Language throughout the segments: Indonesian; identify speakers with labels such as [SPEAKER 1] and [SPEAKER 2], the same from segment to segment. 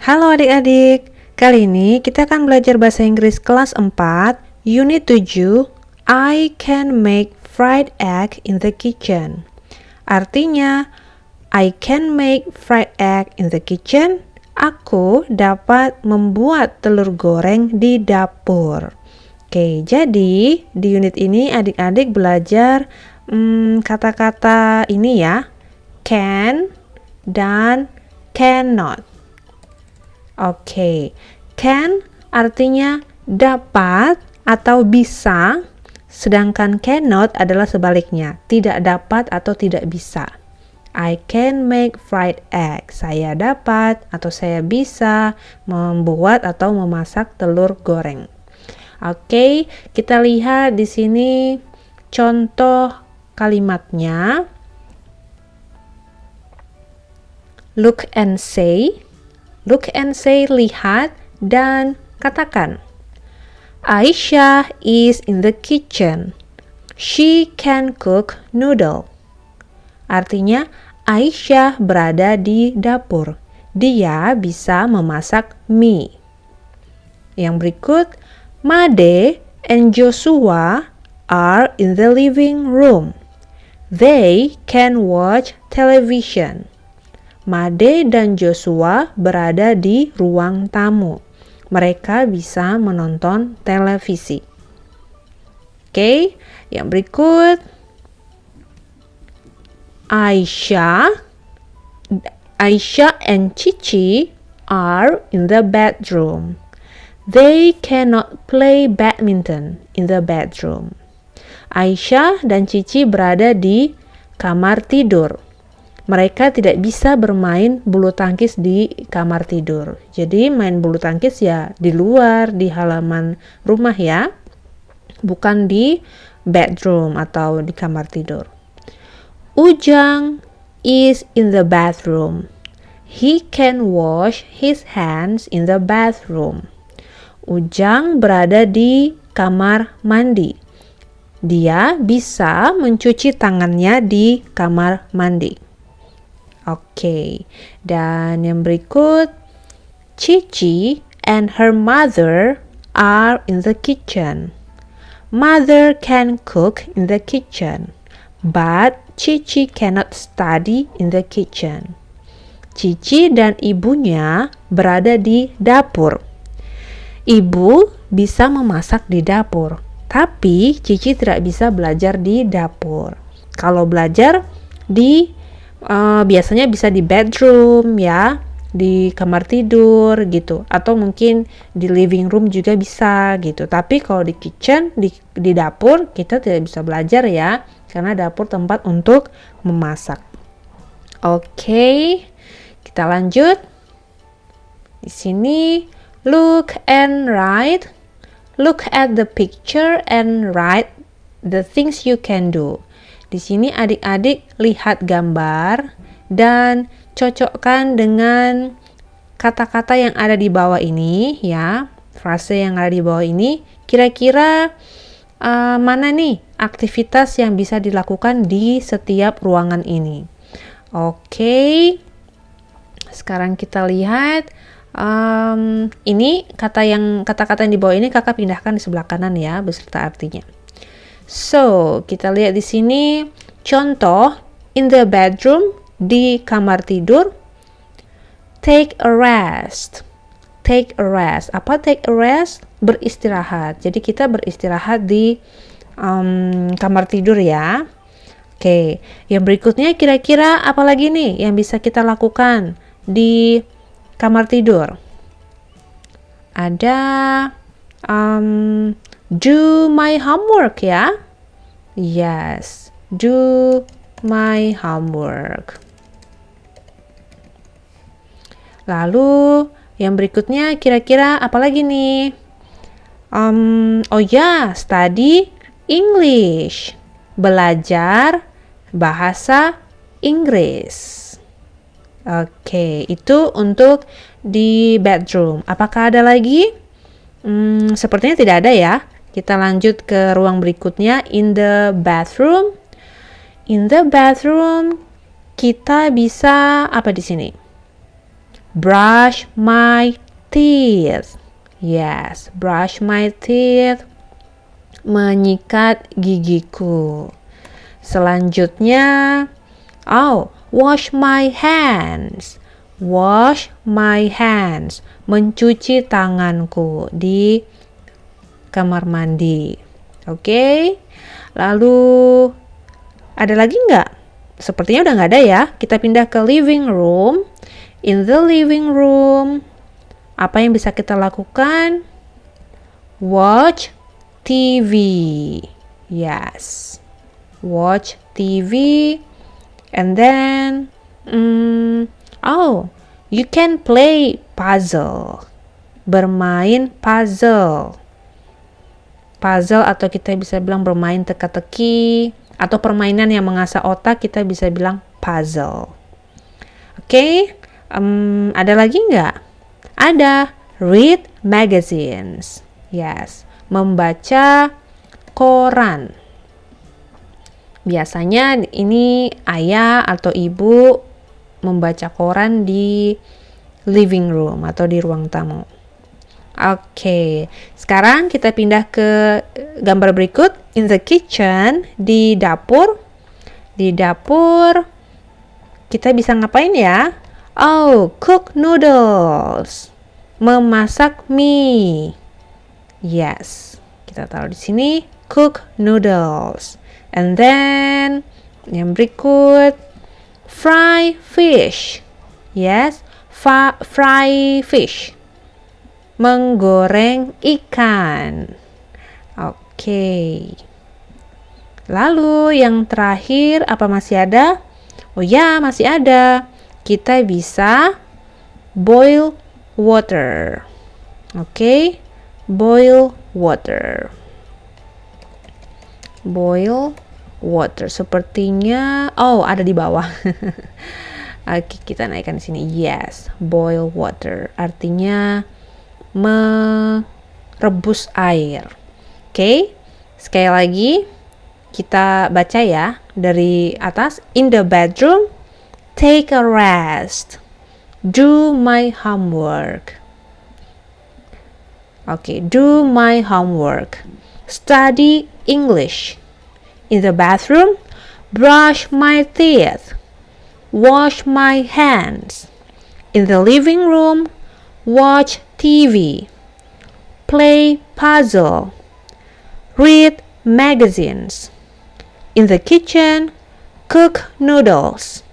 [SPEAKER 1] Halo adik-adik, kali ini kita akan belajar bahasa Inggris kelas 4, unit 7, I can make fried egg in the kitchen. Artinya, I can make fried egg in the kitchen. Aku dapat membuat telur goreng di dapur. Oke, jadi di unit ini adik-adik belajar kata-kata ini ya, can dan cannot. Oke, can artinya dapat atau bisa, sedangkan cannot adalah sebaliknya, tidak dapat atau tidak bisa. I can make fried egg. Saya dapat atau saya bisa membuat atau memasak telur goreng. Oke, kita lihat di sini contoh kalimatnya. Look and say. Look and say, lihat dan katakan. Aisyah is in the kitchen. She can cook noodle. Artinya, Aisyah berada di dapur. Dia bisa memasak mie. Yang berikut, Made and Joshua are in the living room. They can watch television. Made dan Joshua berada di ruang tamu. Mereka bisa menonton televisi. Oke, yang berikut. Aisyah and Cici are in the bedroom. They cannot play badminton in the bedroom. Aisyah dan Cici berada di kamar tidur. Mereka tidak bisa bermain bulu tangkis di kamar tidur. Jadi main bulu tangkis ya di luar, di halaman rumah ya. Bukan di bedroom atau di kamar tidur. Ujang is in the bathroom. He can wash his hands in the bathroom. Ujang berada di kamar mandi. Dia bisa mencuci tangannya di kamar mandi. Oke, dan yang berikut, Cici and her mother are in the kitchen. Mother can cook in the kitchen, but Cici cannot study in the kitchen. Cici dan ibunya berada di dapur. Ibu bisa memasak di dapur, tapi Cici tidak bisa belajar di dapur. Kalau belajar di biasanya bisa di bedroom ya, di kamar tidur gitu, atau mungkin di living room juga bisa gitu. Tapi kalau di kitchen, di dapur kita tidak bisa belajar ya, karena dapur tempat untuk memasak. Oke, kita lanjut. Di sini look and write. Look at the picture and write the things you can do. Di sini adik-adik lihat gambar dan cocokkan dengan kata-kata yang ada di bawah ini ya, frase yang ada di bawah ini. Kira-kira mana nih aktivitas yang bisa dilakukan di setiap ruangan ini? Oke, sekarang kita lihat ini kata-kata yang di bawah ini kakak pindahkan di sebelah kanan ya beserta artinya. So, kita lihat di sini contoh in the bedroom, di kamar tidur. Take a rest. Take a rest. Apa take a rest? Beristirahat. Jadi kita beristirahat di kamar tidur ya. Oke, yang berikutnya kira-kira apa lagi nih yang bisa kita lakukan di kamar tidur? Ada do my homework ya. Yes, do my homework. Lalu yang berikutnya kira-kira apa lagi nih? Oh ya, study English. Belajar bahasa Inggris. Oke, itu untuk di bedroom. Apakah ada lagi? Sepertinya tidak ada ya. Kita lanjut ke ruang berikutnya, in the bathroom. In the bathroom, kita bisa apa di sini? Brush my teeth. Yes, brush my teeth. Menyikat gigiku. Selanjutnya, wash my hands. Wash my hands. Mencuci tanganku di kamar mandi. Oke. Lalu ada lagi nggak? Sepertinya udah nggak ada ya. Kita pindah ke living room. In the living room, apa yang bisa kita lakukan? Watch TV. Yes. Watch TV. And then, you can play puzzle. Bermain puzzle. Puzzle atau kita bisa bilang bermain teka-teki. Atau permainan yang mengasah otak kita bisa bilang puzzle. Oke, ada lagi nggak? Ada. Read magazines. Yes. Membaca koran. Biasanya ini ayah atau ibu membaca koran di living room atau di ruang tamu. Oke, sekarang kita pindah ke gambar berikut. In the kitchen, di dapur. Di dapur, kita bisa ngapain ya? Cook noodles. Memasak mie. Yes, kita taruh di sini. Cook noodles. And then, yang berikut, fry fish. Yes, fry fish. Menggoreng ikan. Oke. Lalu yang terakhir, apa masih ada? Oh ya, masih ada. Kita bisa boil water. Oke. Boil water. Boil water. Sepertinya ada di bawah. Oke, kita naikkan di sini. Yes, boil water. Artinya merebus air. Oke. Sekali lagi kita baca ya dari atas. In the bedroom, take a rest. Do my homework. Okay, do my homework. Study English. In the bathroom, brush my teeth. Wash my hands. In the living room, watch TV. Play puzzle. Read magazines. In the kitchen, cook noodles.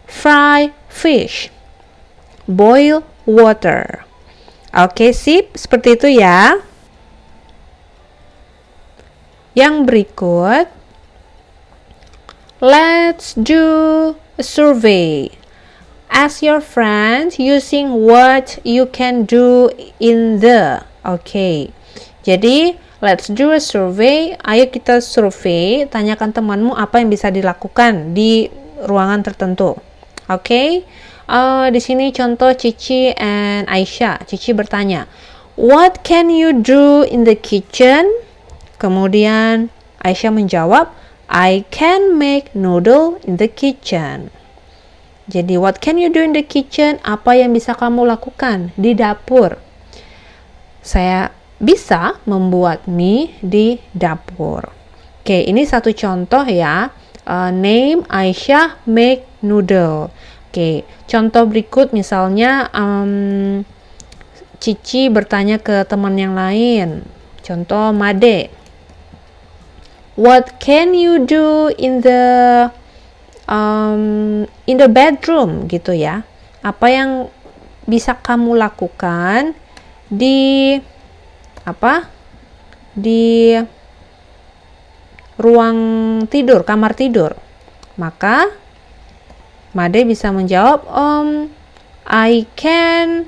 [SPEAKER 1] Fry fish. Boil water. Oke, sip. Seperti itu ya. Yang berikut, let's do a survey. Ask your friends using what you can do in the. Oke. Jadi, let's do a survey. Ayo kita survei, tanyakan temanmu apa yang bisa dilakukan di ruangan tertentu. Oke. Di sini contoh Cici and Aisyah. Cici bertanya, what can you do in the kitchen? Kemudian Aisyah menjawab, I can make noodle in the kitchen. Jadi, what can you do in the kitchen? Apa yang bisa kamu lakukan di dapur? Saya bisa membuat mie di dapur. Oke, ini satu contoh ya. Name Aisyah make noodle. Oke, contoh berikut misalnya Cici bertanya ke teman yang lain. Contoh Made. What can you do in the bedroom gitu ya? Apa yang bisa kamu lakukan di di ruang tidur, kamar tidur? Maka Made bisa menjawab, I can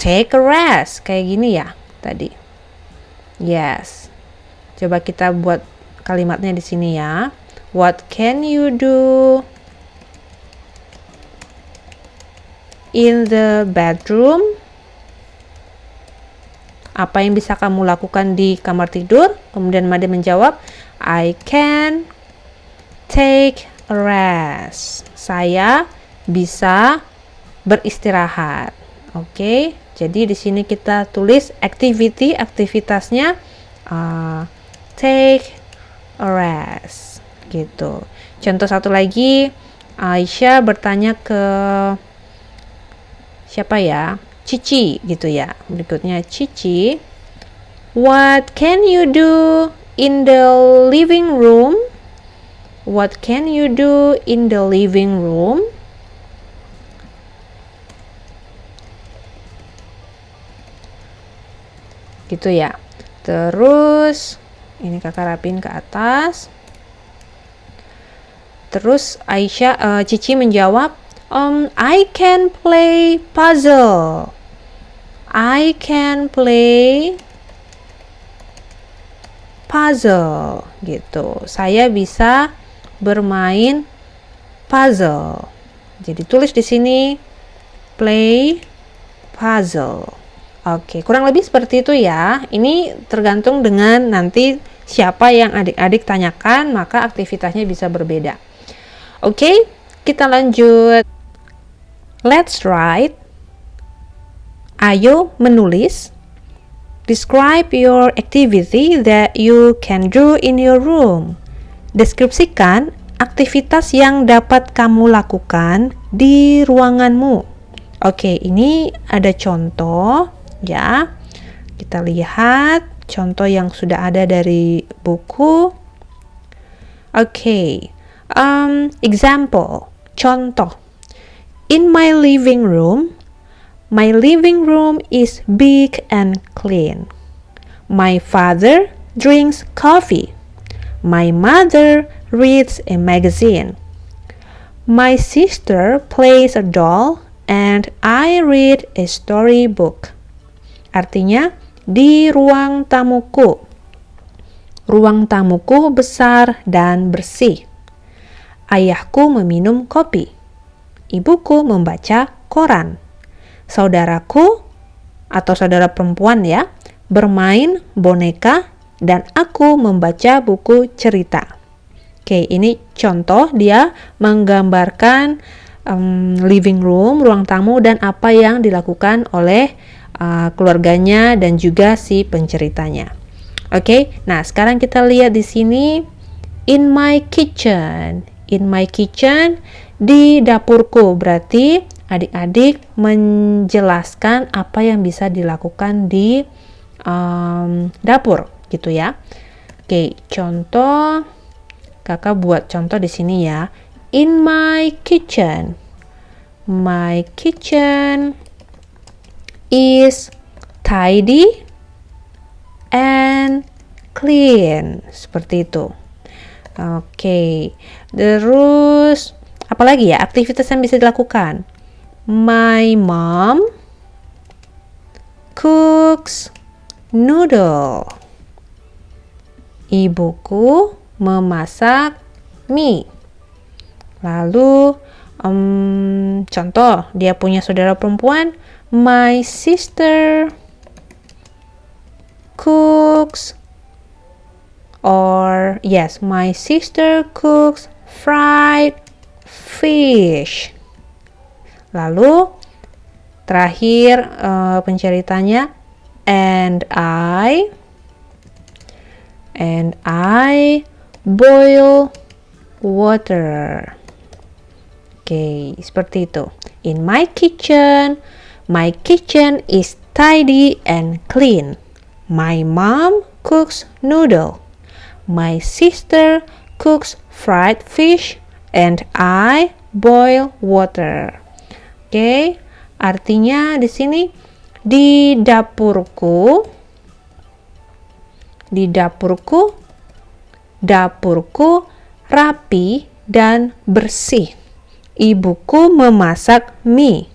[SPEAKER 1] take a rest. Kayak gini ya tadi. Yes. Coba kita buat kalimatnya di sini ya. What can you do in the bedroom? Apa yang bisa kamu lakukan di kamar tidur? Kemudian Made menjawab, I can take a rest. Saya bisa beristirahat. Oke, jadi di sini kita tulis activity, aktivitasnya take a rest gitu. Contoh satu lagi, Aisyah bertanya ke siapa ya? Cici gitu ya. Berikutnya Cici, what can you do in the living room? What can you do in the living room? Gitu ya. Terus ini kakak rapin ke atas. Terus Cici menjawab, I can play puzzle. I can play puzzle gitu. Saya bisa bermain puzzle. Jadi tulis di sini play puzzle. Oke, kurang lebih seperti itu ya. Ini tergantung dengan nanti siapa yang adik-adik tanyakan, maka aktivitasnya bisa berbeda. Oke, kita lanjut. Let's write. Ayo menulis. Describe your activity that you can do in your room. Deskripsikan aktivitas yang dapat kamu lakukan di ruanganmu. Oke, ini ada contoh ya. Kita lihat contoh yang sudah ada dari buku. Oke, example, contoh. In my living room is big and clean. My father drinks coffee. My mother reads a magazine. My sister plays a doll and I read a storybook. Artinya, di ruang tamuku. Ruang tamuku besar dan bersih. Ayahku meminum kopi. Ibuku membaca koran. Saudaraku atau saudara perempuan ya, bermain boneka dan aku membaca buku cerita. Oke, ini contoh dia menggambarkan living room, ruang tamu dan apa yang dilakukan oleh keluarganya dan juga si penceritanya. Oke, nah sekarang kita lihat di sini in my kitchen. In my kitchen, di dapurku, berarti adik-adik menjelaskan apa yang bisa dilakukan di dapur gitu ya. Oke, contoh kakak buat contoh di sini ya. In my kitchen is tidy and clean. Seperti itu. Oke, terus apa lagi ya aktivitas yang bisa dilakukan? My mom cooks noodle. Ibuku memasak mie. Lalu contoh dia punya saudara perempuan. My sister cooks my sister cooks fried fish. Lalu terakhir penceritanya and I boil water. Oke, seperti itu. In my kitchen is tidy and clean. My mom cooks noodle. My sister cooks fried fish and I boil water. Oke, artinya di sini di dapurku rapi dan bersih. Ibuku memasak mie.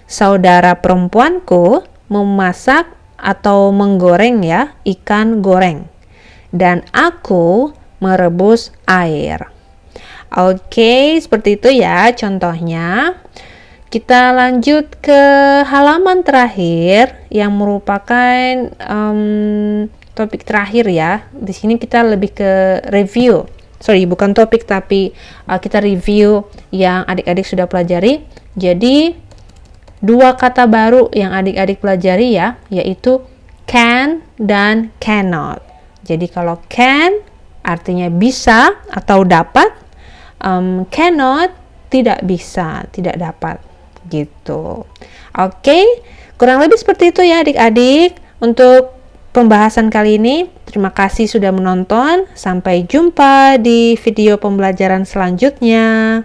[SPEAKER 1] Saudara perempuanku memasak atau menggoreng ya, ikan goreng. Dan aku merebus air. Oke, seperti itu ya contohnya. Kita lanjut ke halaman terakhir yang merupakan topik terakhir ya. Di sini kita lebih ke review. Sorry, bukan topik tapi kita review yang adik-adik sudah pelajari. Jadi dua kata baru yang adik-adik pelajari ya, yaitu can dan cannot. Jadi kalau can artinya bisa atau dapat, cannot tidak bisa, tidak dapat gitu. Oke, kurang lebih seperti itu ya adik-adik untuk pembahasan kali ini. Terima kasih sudah menonton. Sampai jumpa di video pembelajaran selanjutnya.